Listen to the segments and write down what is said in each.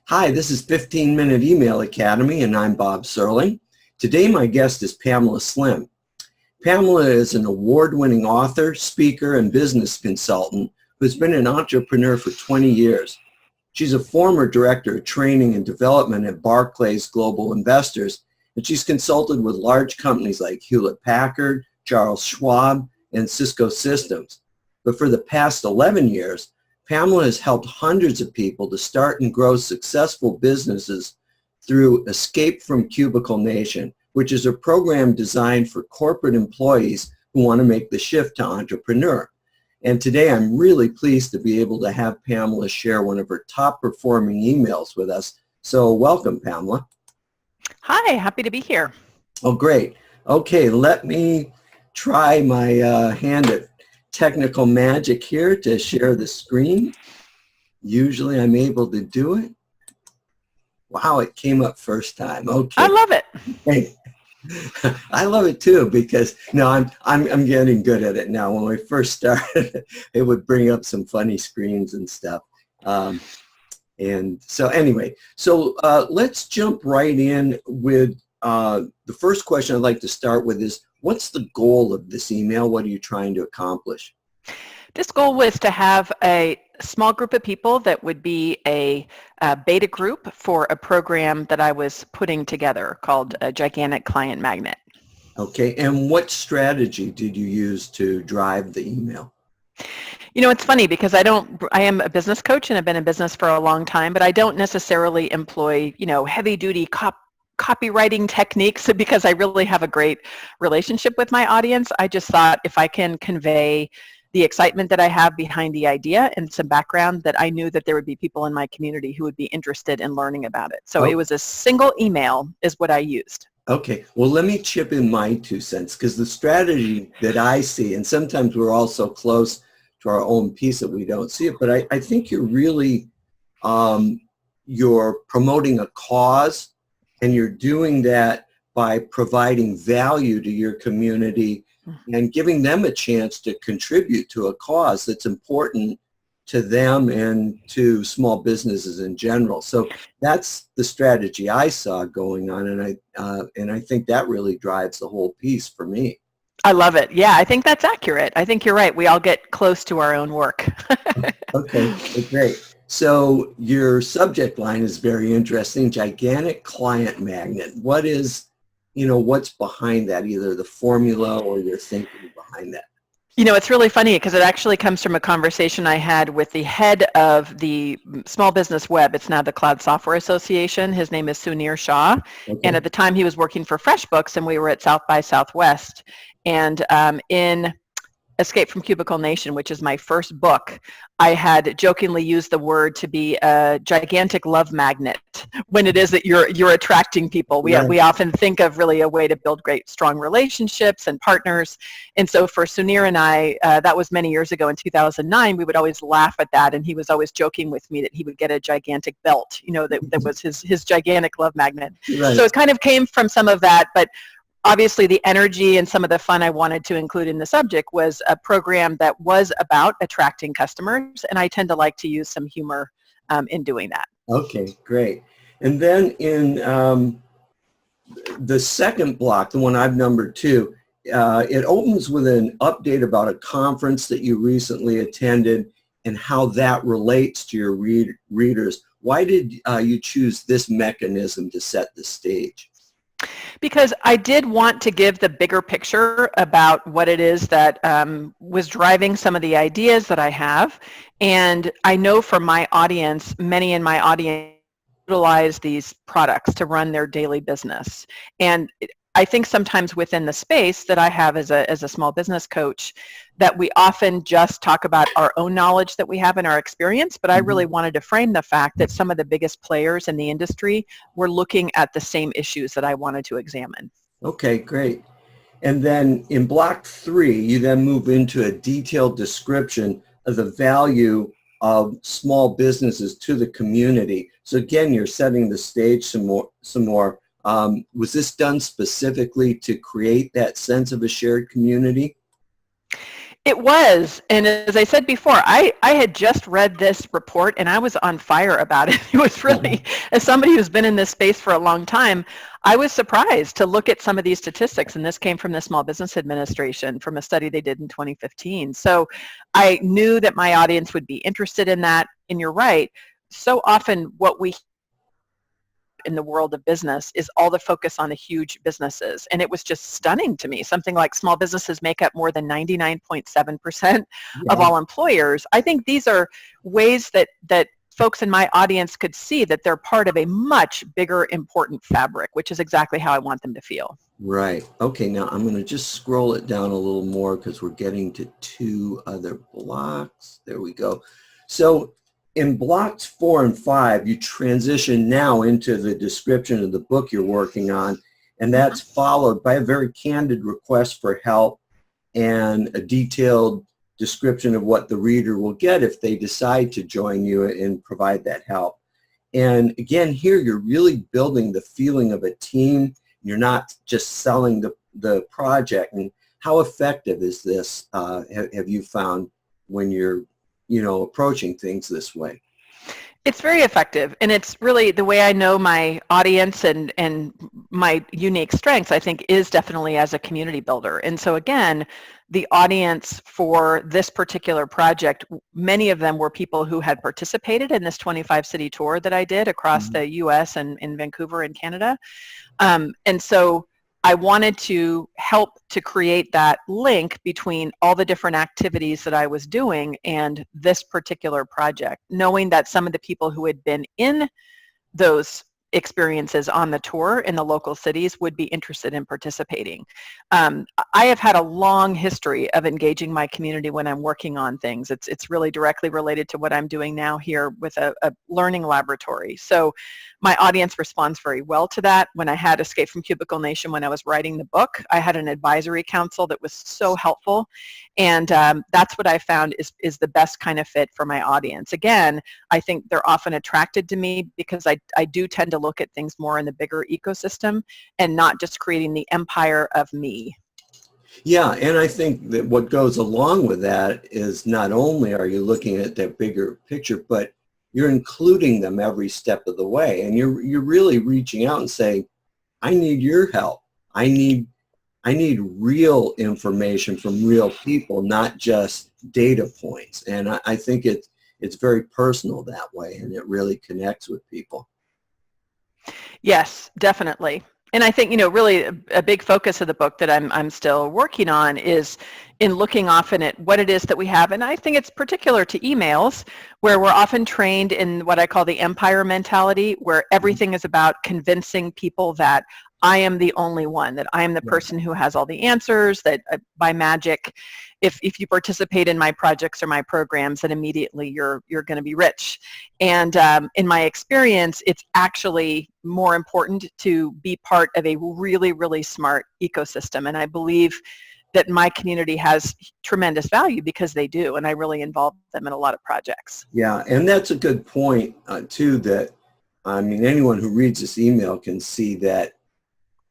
Hi, this is 15 Minute Email Academy, and I'm Bob Serling. Today, my guest is Pamela Slim. Pamela is an award-winning author, speaker, and business consultant who's been an entrepreneur for 20 years. She's a former director of training and development at Barclays Global Investors, and she's consulted with large companies like Hewlett-Packard, Charles Schwab, and Cisco Systems. But for the past 11 years, Pamela has helped hundreds of people to start and grow successful businesses through Escape from Cubicle Nation, which is a program designed for corporate employees who want to make the shift to entrepreneur. And today I'm really pleased to be able to have Pamela share one of her top performing emails with us. So welcome, Pamela. Hi, happy to be here. Oh, great. Okay, let me try my hand at technical magic here to share the screen. Usually I'm able to do it. Wow, it came up first time. Okay. I love it. Hey, I love it too because I'm getting good at it now. When we first started, it would bring up some funny screens and stuff. And so anyway, let's jump right in with the first question I'd like to start with is, what's the goal of this email? What are you trying to accomplish? This goal was to have a small group of people that would be a beta group for a program that I was putting together called a Gigantic Client Magnet. Okay, and what strategy did you use to drive the email? You know, it's funny because I am a business coach and I've been in business for a long time, but I don't necessarily employ, heavy duty copywriting techniques because I really have a great relationship with my audience. I just thought if I can convey the excitement that I have behind the idea and some background, that I knew that there would be people in my community who would be interested in learning about it. So It was a single email is what I used. Okay, well, let me chip in my 2 cents because the strategy that I see, and sometimes we're all so close to our own piece that we don't see it, but I think you're really, you're promoting a cause, and you're doing that by providing value to your community and giving them a chance to contribute to a cause that's important to them and to small businesses in general. So that's the strategy I saw going on, and I think that really drives the whole piece for me. I love it. Yeah, I think that's accurate. I think you're right. We all get close to our own work. Okay, great. So your subject line is very interesting, Gigantic Client Magnet. What is, what's behind that, either the formula or your thinking behind that? It's really funny because it actually comes from a conversation I had with the head of the Small Business Web. It's now the Cloud Software Association. His name is Sunir Shah. Okay. And at the time he was working for FreshBooks, and we were at South by Southwest. And in Escape from Cubicle Nation, which is my first book, I had jokingly used the word to be a gigantic love magnet when it is that you're attracting people. We often think of really a way to build great, strong relationships and partners. And so for Sunir and I, that was many years ago in 2009, we would always laugh at that. And he was always joking with me that he would get a gigantic belt, that was his gigantic love magnet. Right. So it kind of came from some of that, but obviously the energy and some of the fun I wanted to include in the subject was a program that was about attracting customers, and I tend to like to use some humor in doing that. Okay, great. And then in the second block, the one I've numbered 2, it opens with an update about a conference that you recently attended and how that relates to your readers. Why did you choose this mechanism to set the stage? Because I did want to give the bigger picture about what it is that was driving some of the ideas that I have. And I know for my audience, many in my audience utilize these products to run their daily business. And I think sometimes within the space that I have as a small business coach, that we often just talk about our own knowledge that we have in our experience, but I really wanted to frame the fact that some of the biggest players in the industry were looking at the same issues that I wanted to examine. Okay, great. And then in block 3, you then move into a detailed description of the value of small businesses to the community. So again, you're setting the stage some more. Was this done specifically to create that sense of a shared community? It was, and as I said before, I had just read this report and I was on fire about it. It was really, as somebody who's been in this space for a long time, I was surprised to look at some of these statistics, and this came from the Small Business Administration from a study they did in 2015. So I knew that my audience would be interested in that, and you're right. So often what we in the world of business is all the focus on the huge businesses. And it was just stunning to me. Something like small businesses make up more than 99.7% of all employers. I think these are ways that folks in my audience could see that they're part of a much bigger, important fabric, which is exactly how I want them to feel. Right. Okay, now I'm going to just scroll it down a little more because we're getting to 2 other blocks. There we go. So in blocks 4 and 5, you transition now into the description of the book you're working on, and that's followed by a very candid request for help and a detailed description of what the reader will get if they decide to join you and provide that help. And again, here you're really building the feeling of a team. You're not just selling the project. And how effective is this, have you found, when you're approaching things this way? It's very effective, and it's really the way I know my audience and my unique strengths, I think, is definitely as a community builder. And so again, the audience for this particular project, many of them were people who had participated in this 25-city tour that I did across the US and in Vancouver and Canada. And so I wanted to help to create that link between all the different activities that I was doing and this particular project, knowing that some of the people who had been in those experiences on the tour in the local cities would be interested in participating. I have had a long history of engaging my community when I'm working on things. It's really directly related to what I'm doing now here with a learning laboratory. So my audience responds very well to that. When I had Escape from Cubicle Nation, when I was writing the book, I had an advisory council that was so helpful. And that's what I found is the best kind of fit for my audience. Again, I think they're often attracted to me because I do tend to look at things more in the bigger ecosystem and not just creating the empire of me. Yeah, and I think that what goes along with that is not only are you looking at that bigger picture, but you're including them every step of the way, and you're really reaching out and saying, I need your help. I need real information from real people, not just data points. And I think it's very personal that way, and it really connects with people. Yes, definitely. And I think, really a big focus of the book that I'm still working on is in looking often at what it is that we have. And I think it's particular to emails, where we're often trained in what I call the empire mentality, where everything is about convincing people that I am the only one, that I am the person who has all the answers, that by magic, if you participate in my projects or my programs, then immediately you're going to be rich. And in my experience, it's actually more important to be part of a really, really smart ecosystem. And I believe that my community has tremendous value because they do, and I really involve them in a lot of projects. Yeah, and that's a good point, too, that, anyone who reads this email can see that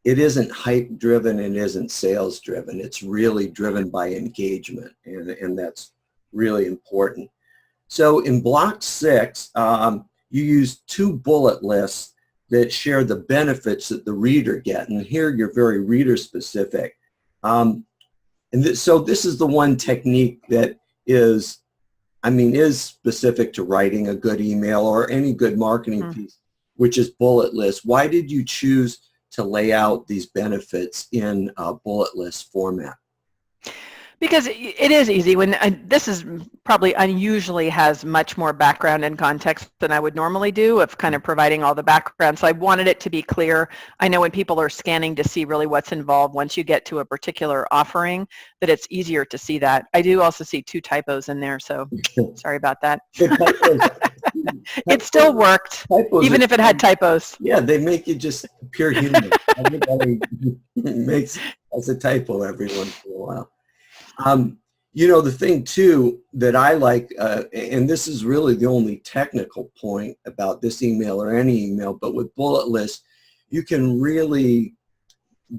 it isn't hype-driven and isn't sales-driven. It's really driven by engagement, and that's really important. So in block 6, you use 2 bullet lists that share the benefits that the reader get, and here you're very reader-specific. So this is the one technique that is specific to writing a good email or any good marketing piece, which is bullet lists. Why did you choose to lay out these benefits in a bullet list format? Because it is easy when this is probably unusually has much more background and context than I would normally do of kind of providing all the background. So I wanted it to be clear. I know when people are scanning to see really what's involved, once you get to a particular offering, that it's easier to see that. I do also see 2 typos in there, so sorry about that. It still worked, even if it had typos. Yeah, they make you just appear human. Everybody makes a typo every once in a while. The thing, too, that I like, and this is really the only technical point about this email or any email, but with bullet lists, you can really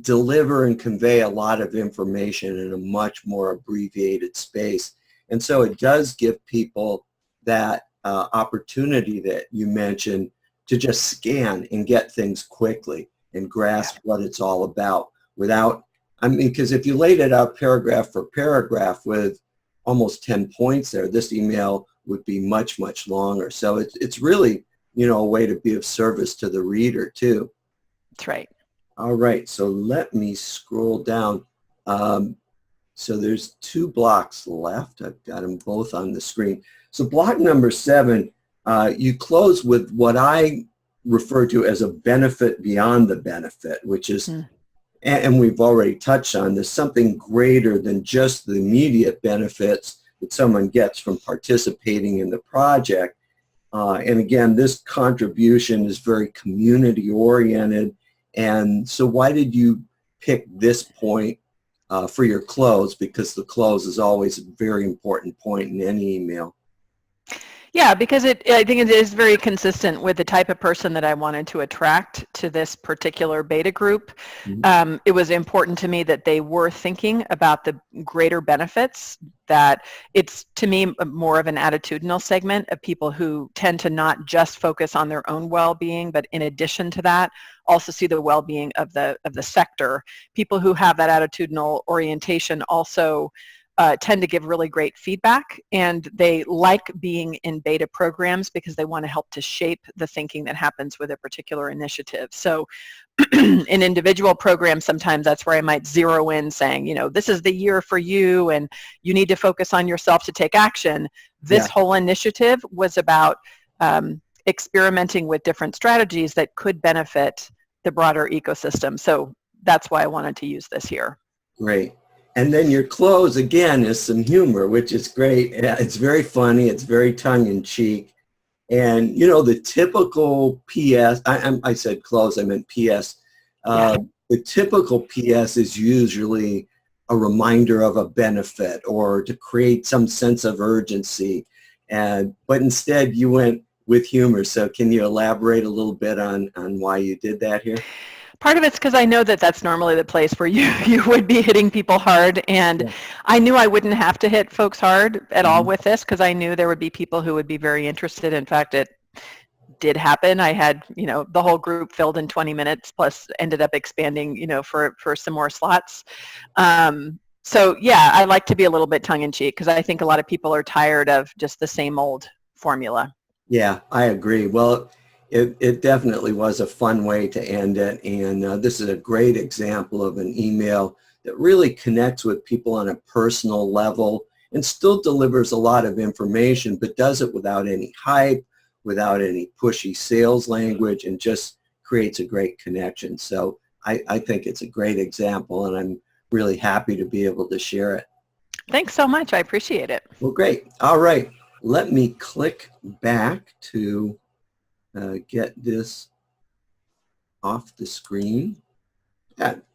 deliver and convey a lot of information in a much more abbreviated space. And so it does give people that opportunity that you mentioned to just scan and get things quickly and grasp what it's all about without, I mean, because if you laid it out paragraph for paragraph with almost 10 points there, this email would be much, much longer. So it's really, a way to be of service to the reader too. That's right. All right, so let me scroll down. So there's 2 blocks left. I've got them both on the screen. So block number 7, you close with what I refer to as a benefit beyond the benefit, which is, and we've already touched on this, something greater than just the immediate benefits that someone gets from participating in the project. And again, this contribution is very community oriented. And so why did you pick this point for your close? Because the close is always a very important point in any email. Yeah, because I think it is very consistent with the type of person that I wanted to attract to this particular beta group. It was important to me that they were thinking about the greater benefits, that it's, to me, more of an attitudinal segment of people who tend to not just focus on their own well-being, but in addition to that, also see the well-being of the sector. People who have that attitudinal orientation also tend to give really great feedback, and they like being in beta programs because they want to help to shape the thinking that happens with a particular initiative. So in individual programs, sometimes that's where I might zero in saying, this is the year for you and you need to focus on yourself to take action. This whole initiative was about experimenting with different strategies that could benefit the broader ecosystem. So that's why I wanted to use this here. Great. And then your close, again, is some humor, which is great. It's very funny. It's very tongue-in-cheek. And, the typical PS, I said close, I meant PS. The typical PS is usually a reminder of a benefit or to create some sense of urgency. But instead, you went with humor. So can you elaborate a little bit on why you did that here? Part of it's because I know that that's normally the place where you would be hitting people hard, and I knew I wouldn't have to hit folks hard at all with this, because I knew there would be people who would be very interested. In fact, it did happen. I had, the whole group filled in 20 minutes, plus ended up expanding, for some more slots. So yeah, I like to be a little bit tongue-in-cheek because I think a lot of people are tired of just the same old formula. Yeah, I agree. Well, it definitely was a fun way to end it, and this is a great example of an email that really connects with people on a personal level and still delivers a lot of information, but does it without any hype, without any pushy sales language, and just creates a great connection. So I think it's a great example, and I'm really happy to be able to share it. Thanks so much. I appreciate it. Well, great. All right. Let me click back to get this off the screen.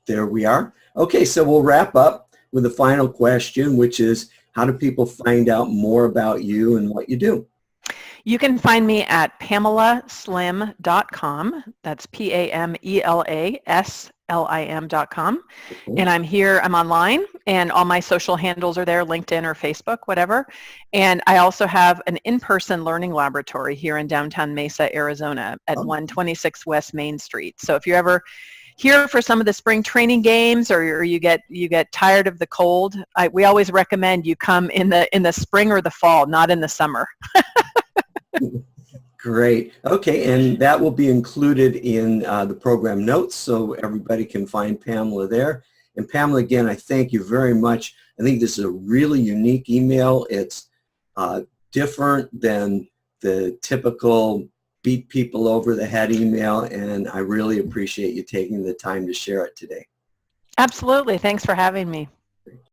There we are. Okay, so we'll wrap up with the final question, which is, how do people find out more about you and what you do? You can find me at PamelaSlim.com. That's PAMELASLIM.com. Okay. And I'm online, and all my social handles are there, LinkedIn or Facebook, whatever. And I also have an in-person learning laboratory here in downtown Mesa, Arizona at 126 West Main Street. So if you're ever here for some of the spring training games, or you get tired of the cold, we always recommend you come in the spring or the fall, not in the summer. Great. Okay, and that will be included in the program notes, so everybody can find Pamela there. And Pamela, again, I thank you very much. I think this is a really unique email. It's different than the typical beat people over the head email, and I really appreciate you taking the time to share it today. Absolutely. Thanks for having me.